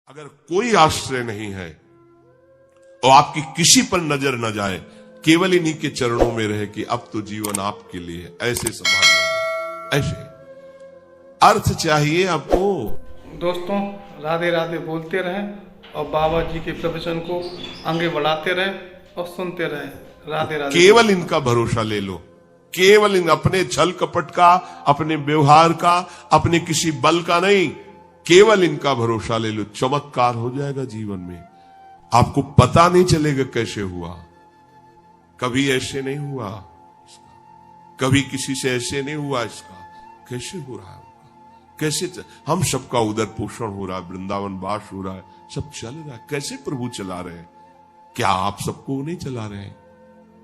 अगर कोई आश्रय नहीं है और आपकी किसी पर नजर न जाए, केवल इन्हीं के चरणों में रहे कि अब तो जीवन आपके लिए है, ऐसे संभाल, ऐसे अर्थ चाहिए आपको। दोस्तों, राधे राधे बोलते रहें और बाबा जी के प्रवचन को आगे बढ़ाते रहें और सुनते रहें। राधे राधे। केवल इनका भरोसा ले लो, केवल इन अपने छल कपट का, अपने व्यवहार का, अपने किसी बल का नहीं, केवल इनका भरोसा ले लो। चमत्कार हो जाएगा जीवन में, आपको पता नहीं चलेगा कैसे हुआ। कभी ऐसे नहीं हुआ, कभी किसी से ऐसे नहीं हुआ, इसका कैसे हो रहा है, कैसे हम सबका उदर पोषण हो रहा है, वृंदावन वास हो रहा है, सब चल रहा है। कैसे प्रभु चला रहे हैं? क्या आप सबको नहीं चला रहे हैं?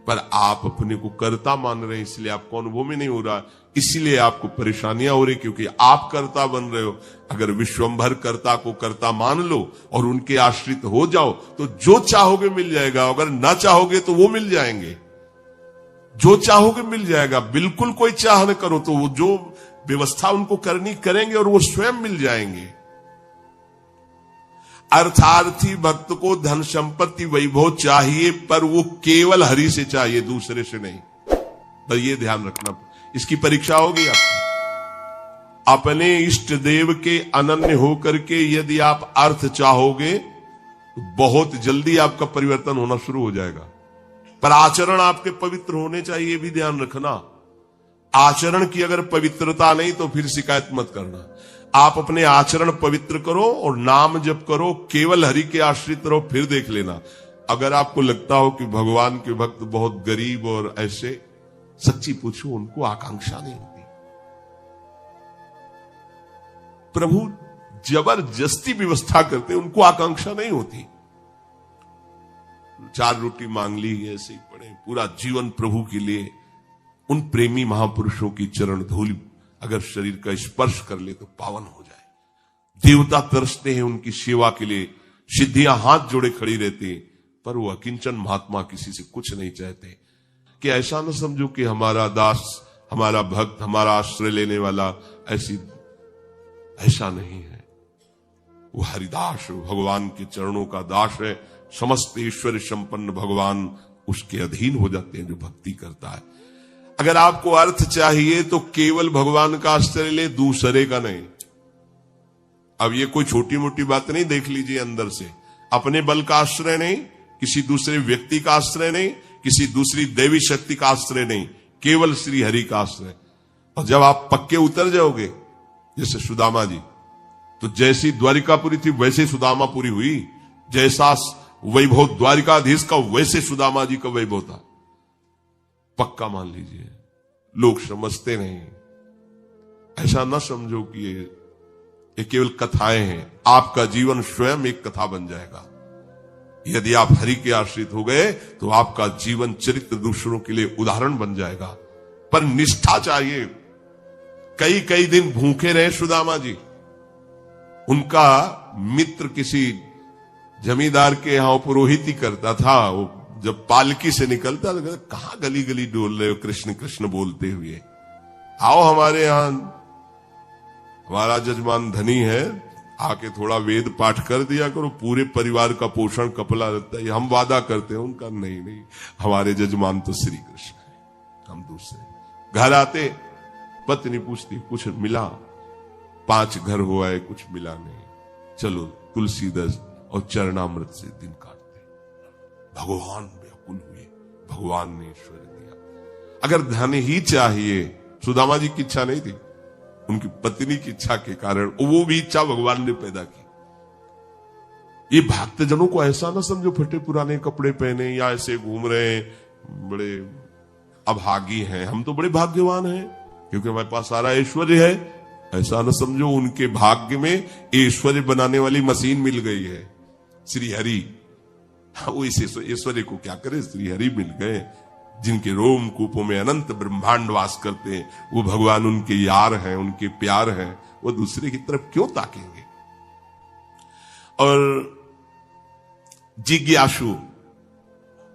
पर आप अपने को कर्ता मान रहे हैं, इसलिए आपको अनुभव में नहीं हो रहा, इसलिए आपको परेशानियां हो रही, क्योंकि आप कर्ता बन रहे हो। अगर विश्वंभर कर्ता को कर्ता मान लो और उनके आश्रित हो जाओ तो जो चाहोगे मिल जाएगा, अगर ना चाहोगे तो वो मिल जाएंगे। जो चाहोगे मिल जाएगा, बिल्कुल कोई चाह न करो तो वो जो व्यवस्था उनको करनी करेंगे और वो स्वयं मिल जाएंगे। अर्थार्थी भक्त को धन संपत्ति वैभव चाहिए, पर वो केवल हरि से चाहिए, दूसरे से नहीं। तो ये ध्यान रखना, इसकी परीक्षा होगी आपकी। अपने इष्ट देव के अनन्य होकर के यदि आप अर्थ चाहोगे तो बहुत जल्दी आपका परिवर्तन होना शुरू हो जाएगा। पर आचरण आपके पवित्र होने चाहिए, ये भी ध्यान रखना। आचरण की अगर पवित्रता नहीं तो फिर शिकायत मत करना। आप अपने आचरण पवित्र करो और नाम जप करो, केवल हरि के आश्रित रहो, फिर देख लेना। अगर आपको लगता हो कि भगवान के भक्त बहुत गरीब और ऐसे, सच्ची पूछो, उनको आकांक्षा नहीं होती। प्रभु जबरदस्ती व्यवस्था करते, उनको आकांक्षा नहीं होती। 4 रोटी मांग ली, ऐसे ही पड़े, पूरा जीवन प्रभु के लिए। उन प्रेमी महापुरुषों की चरण धूल अगर शरीर का स्पर्श कर ले तो पावन हो जाए। देवता तरसते हैं उनकी सेवा के लिए, सिद्धियां हाथ जोड़े खड़ी रहती, पर वो अकिंचन महात्मा किसी से कुछ नहीं चाहते। कि ऐसा न समझो कि हमारा दास, हमारा भक्त, हमारा आश्रय लेने वाला ऐसा नहीं है। वो हरिदास भगवान के चरणों का दास है। समस्त ऐश्वर्य संपन्न भगवान उसके अधीन हो जाते हैं जो भक्ति करता है। अगर आपको अर्थ चाहिए तो केवल भगवान का आश्रय ले, दूसरे का नहीं। अब ये कोई छोटी मोटी बात नहीं, देख लीजिए अंदर से। अपने बल का आश्रय नहीं, किसी दूसरे व्यक्ति का आश्रय नहीं, किसी दूसरी देवी शक्ति का आश्रय नहीं, केवल श्री हरि का आश्रय। और जब आप पक्के उतर जाओगे, जैसे सुदामा जी, तो जैसी द्वारिकापुरी थी वैसे सुदामापुरी हुई। जैसा वैभव द्वारिकाधीश का वैसे सुदामा जी का वैभव था। पक्का मान लीजिए। लोग समझते नहीं, ऐसा ना समझो कि ये केवल कथाएं हैं। आपका जीवन स्वयं एक कथा बन जाएगा। यदि आप हरि के आश्रित हो गए तो आपका जीवन चरित्र दूसरों के लिए उदाहरण बन जाएगा। पर निष्ठा चाहिए। कई कई दिन भूखे रहे सुदामा जी। उनका मित्र किसी जमींदार के यहां पुरोहित ही करता था। वो जब पालकी से निकलता तो कहां गली गली डोल रहे हो कृष्ण कृष्ण बोलते हुए, आओ हमारे यहां, हमारा जजमान धनी है, आके थोड़ा वेद पाठ कर दिया करो, पूरे परिवार का पोषण कपला रहता है। हम वादा करते हैं, उनका नहीं, हमारे जजमान तो श्री कृष्ण है, हम दूसरे। घर आते पत्नी पूछती कुछ मिला, 5 घर हो आए, कुछ मिला नहीं, चलो तुलसीदास और चरणामृत से दिन काटते। भगवान व्याकुल हुए, भगवान ने ईश्वर दिया। अगर धन ही चाहिए, सुदामा जी की इच्छा नहीं थी, उनकी पत्नी की इच्छा के कारण वो भी इच्छा भगवान ने पैदा की। ये भक्तजनों को ऐसा ना समझो फटे पुराने कपड़े पहने या ऐसे घूम रहे बड़े अभागी हैं। हम तो बड़े भाग्यवान हैं क्योंकि हमारे पास सारा ऐश्वर्य है। ऐसा ना समझो उनके भाग्य में ऐश्वर्य बनाने वाली मशीन मिल गई है, श्री हरि। वो इस ऐश्वर्य को क्या करे, श्री हरि मिल गए, जिनके रोम कूपों में अनंत ब्रह्मांड वास करते हैं। वो भगवान उनके यार हैं, उनके प्यार हैं। वो दूसरे की तरफ क्यों ताकेंगे? और जिज्ञासु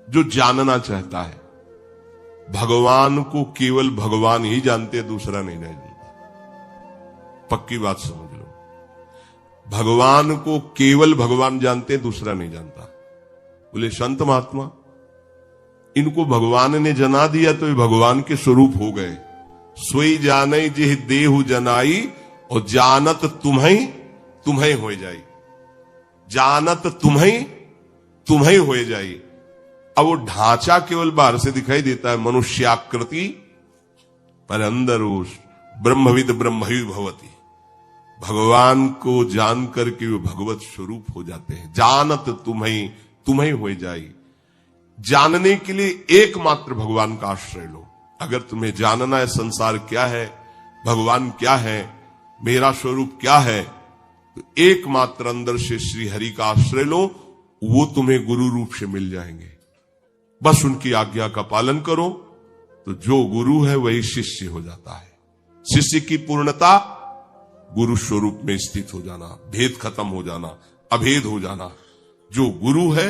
जो जानना चाहता है, भगवान को केवल भगवान ही जानते, दूसरा नहीं जानता। पक्की बात समझ लो। भगवान को केवल भगवान जानते हैं, दूसरा नहीं जानता। बोले संत महात्मा, इनको भगवान ने जना दिया तो ये भगवान के स्वरूप हो गए। सोई जाने जिह देहु जनाई, और जानत तुम्हें तुम्हें हो जाई। जानत तुम्हें हो जाई। अब वो ढांचा केवल बाहर से दिखाई देता है, मनुष्याकृति, पर अंदर वो ब्रह्मविद ब्रह्मवि भवति। भगवान को जान करके वे भगवत स्वरूप हो जाते हैं। जानत तुम्हें हो जाई। जानने के लिए एकमात्र भगवान का आश्रय लो। अगर तुम्हें जानना है संसार क्या है, भगवान क्या है, मेरा स्वरूप क्या है, तो एकमात्र अंदर से श्री हरि का आश्रय लो। वो तुम्हें गुरु रूप से मिल जाएंगे। बस उनकी आज्ञा का पालन करो तो जो गुरु है वही शिष्य हो जाता है। शिष्य की पूर्णता गुरु स्वरूप में स्थित हो जाना, भेद खत्म हो जाना, अभेद हो जाना। जो गुरु है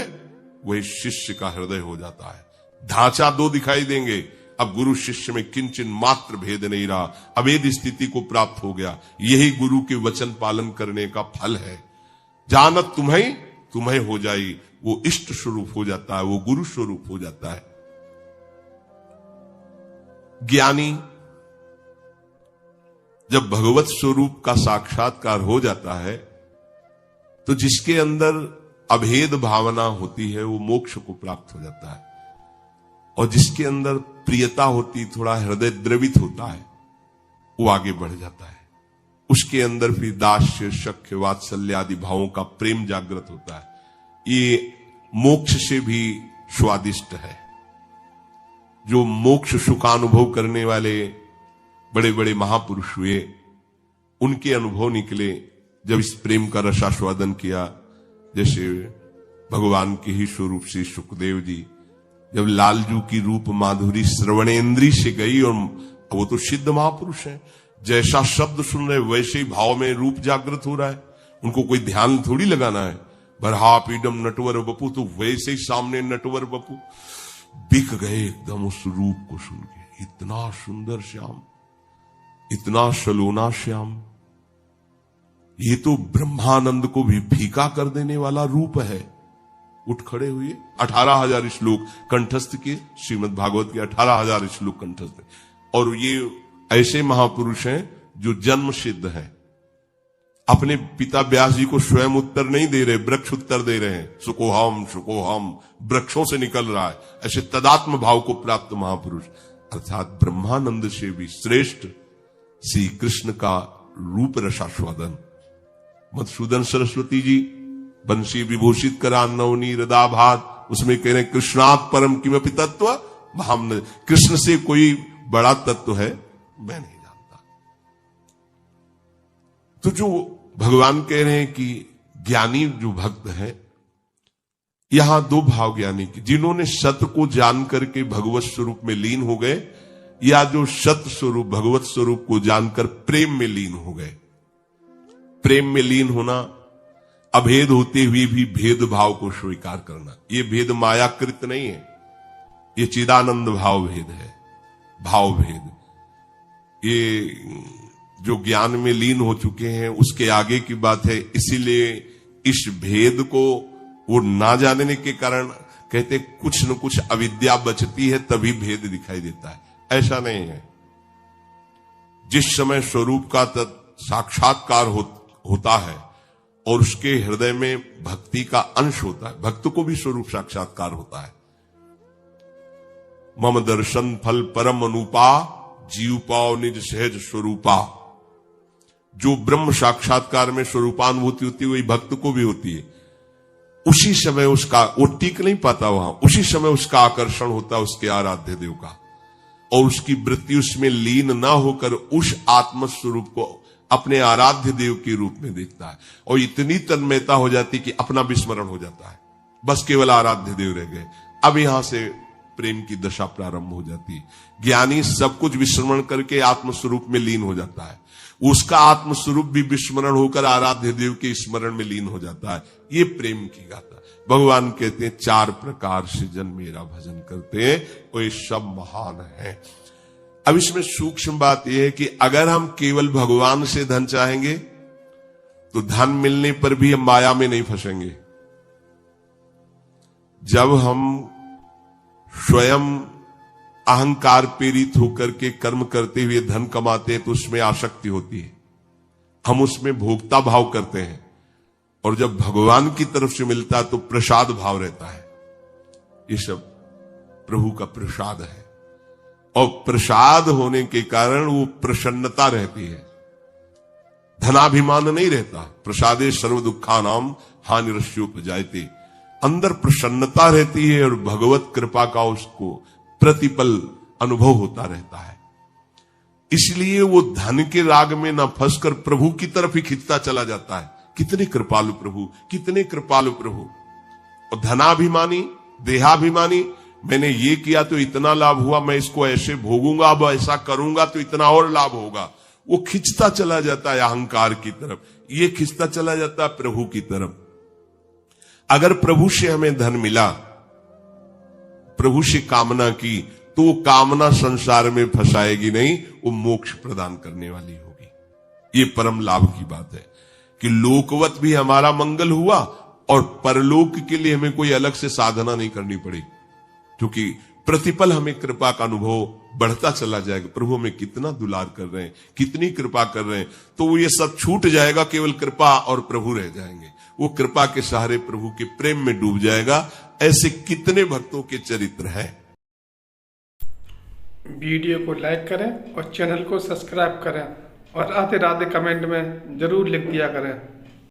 वही शिष्य का हृदय हो जाता है। ढांचा दो दिखाई देंगे, अब गुरु शिष्य में किंचन मात्र भेद नहीं रहा, अभेद स्थिति को प्राप्त हो गया। यही गुरु के वचन पालन करने का फल है। जानत तुम्हें हो जाई, वो इष्ट स्वरूप हो जाता है, वो गुरु स्वरूप हो जाता है। ज्ञानी जब भगवत स्वरूप का साक्षात्कार हो जाता है तो जिसके अंदर अभेद भावना होती है वो मोक्ष को प्राप्त हो जाता है, और जिसके अंदर प्रियता होती, थोड़ा हृदय द्रवित होता है, वो आगे बढ़ जाता है। उसके अंदर फिर दास्य शक्य वात्सल्य आदि भावों का प्रेम जागृत होता है। ये मोक्ष से भी स्वादिष्ट है। जो मोक्ष सुखानुभव करने वाले बड़े बड़े महापुरुष हुए, उनके अनुभव निकले जब इस प्रेम का रसास्वादन किया। जैसे भगवान के ही स्वरूप से सुखदेव जी, जब लालजू की रूप माधुरी श्रवणेन्द्री से गई, और वो तो सिद्ध महापुरुष हैं, जैसा शब्द सुन रहे वैसे ही भाव में रूप जागृत हो रहा है। उनको कोई ध्यान थोड़ी लगाना है। बरहा पीडम नटवर बपू, तो वैसे ही सामने नटवर बपू बिक गए एकदम उस रूप को सुन के। इतना सुंदर श्याम, इतना सलोना श्याम, ये तो ब्रह्मानंद को भी फीका कर देने वाला रूप है। उठ खड़े हुए, 18,000 श्लोक कंठस्थ किए, श्रीमद् भागवत के 18,000 श्लोक कंठस्थ। और ये ऐसे महापुरुष हैं जो जन्म सिद्ध हैं। अपने पिता व्यास जी को स्वयं उत्तर नहीं दे रहे, वृक्ष उत्तर दे रहे हैं। सुकोहम वृक्षों से निकल रहा है। ऐसे तदात्म भाव को प्राप्त महापुरुष, अर्थात ब्रह्मानंद से भी श्रेष्ठ श्री कृष्ण का रूप रसास्वादन। मधुसूदन सरस्वती जी बंसी विभूषित करा नवनी हृदाभात, उसमें कह रहे कृष्णात् परम किमपि तत्व हम, कृष्ण से कोई बड़ा तत्व है मैं नहीं जानता। तो जो भगवान कह रहे हैं कि ज्ञानी जो भक्त है, यहां दो भाव ज्ञानी की, जिन्होंने सत्य को जान करके भगवत स्वरूप में लीन हो गए, या जो सत्य स्वरूप भगवत स्वरूप को जानकर प्रेम में लीन हो गए। प्रेम में लीन होना, अभेद होते हुए भी भेदभाव को स्वीकार करना। ये भेद मायाकृत नहीं है, ये चिदानंद भाव भेद है, भाव भेद। ये जो ज्ञान में लीन हो चुके हैं उसके आगे की बात है। इसीलिए इस भेद को वो ना जानने के कारण कहते कुछ न कुछ अविद्या बचती है, तभी भेद दिखाई देता है। ऐसा नहीं है। जिस समय स्वरूप का साक्षात्कार होता है और उसके हृदय में भक्ति का अंश होता है, भक्त को भी स्वरूप साक्षात्कार होता है। मम दर्शन फल परम अनुपा, जीव पाओ निज सहज स्वरूपा। जो ब्रह्म साक्षात्कार में स्वरूपानुभूति होती है वही भक्त को भी होती है। उसी समय उसका, वो टिक नहीं पाता वहां, उसी समय उसका आकर्षण होता है उसके आराध्य देव का, और उसकी वृत्ति उसमें लीन ना होकर उस आत्म स्वरूप को अपने आराध्य देव के रूप में देखता है, और इतनी तन्मयता हो जाती कि अपना विस्मरण हो जाता है, बस केवल आराध्य देव रह गए। अब यहां से प्रेम की दशा प्रारंभ हो जाती है। ज्ञानी सब कुछ विस्मरण करके आत्मस्वरूप में लीन हो जाता है, उसका आत्मस्वरूप भी विस्मरण होकर आराध्य देव के स्मरण में लीन हो जाता है। ये प्रेम की गाथा। भगवान कहते हैं 4 प्रकार से जन मेरा भजन करते हैं, वो ये सब महान है। अब इसमें सूक्ष्म बात यह है कि अगर हम केवल भगवान से धन चाहेंगे तो धन मिलने पर भी हम माया में नहीं फंसेंगे। जब हम स्वयं अहंकार प्रेरित होकर के कर्म करते हुए धन कमाते हैं तो उसमें आसक्ति होती है, हम उसमें भोक्ता भाव करते हैं। और जब भगवान की तरफ से मिलता है तो प्रसाद भाव रहता है। ये सब प्रभु का प्रसाद है, और प्रसाद होने के कारण वो प्रसन्नता रहती है, धनाभिमान नहीं रहता। प्रसादे सर्व दुखानाम हानिरस्योपजायते, अंदर प्रसन्नता रहती है और भगवत कृपा का उसको प्रतिपल अनुभव होता रहता है। इसलिए वो धन के राग में ना फंसकर प्रभु की तरफ ही खिंचता चला जाता है। कितने कृपालु प्रभु, कितने कृपालु प्रभु। और धनाभिमानी, देहाभिमानी, मैंने ये किया तो इतना लाभ हुआ, मैं इसको ऐसे भोगूंगा, अब ऐसा करूंगा तो इतना और लाभ होगा, वो खिंचता चला जाता है अहंकार की तरफ, ये खिंचता चला जाता है प्रभु की तरफ। अगर प्रभु से हमें धन मिला, प्रभु से कामना की, तो वो कामना संसार में फंसाएगी नहीं, वो मोक्ष प्रदान करने वाली होगी। ये परम लाभ की बात है कि लोकवत भी हमारा मंगल हुआ और परलोक के लिए हमें कोई अलग से साधना नहीं करनी पड़ी, क्योंकि प्रतिपल हमें कृपा का अनुभव बढ़ता चला जाएगा। प्रभु हमें कितना दुलार कर रहे हैं, कितनी कृपा कर रहे हैं, तो वो ये सब छूट जाएगा, केवल कृपा और प्रभु रह जाएंगे। वो कृपा के सहारे प्रभु के प्रेम में डूब जाएगा। ऐसे कितने भक्तों के चरित्र हैं। वीडियो को लाइक करें और चैनल को सब्सक्राइब करें, और राधे राधे कमेंट में जरूर लिख दिया करें।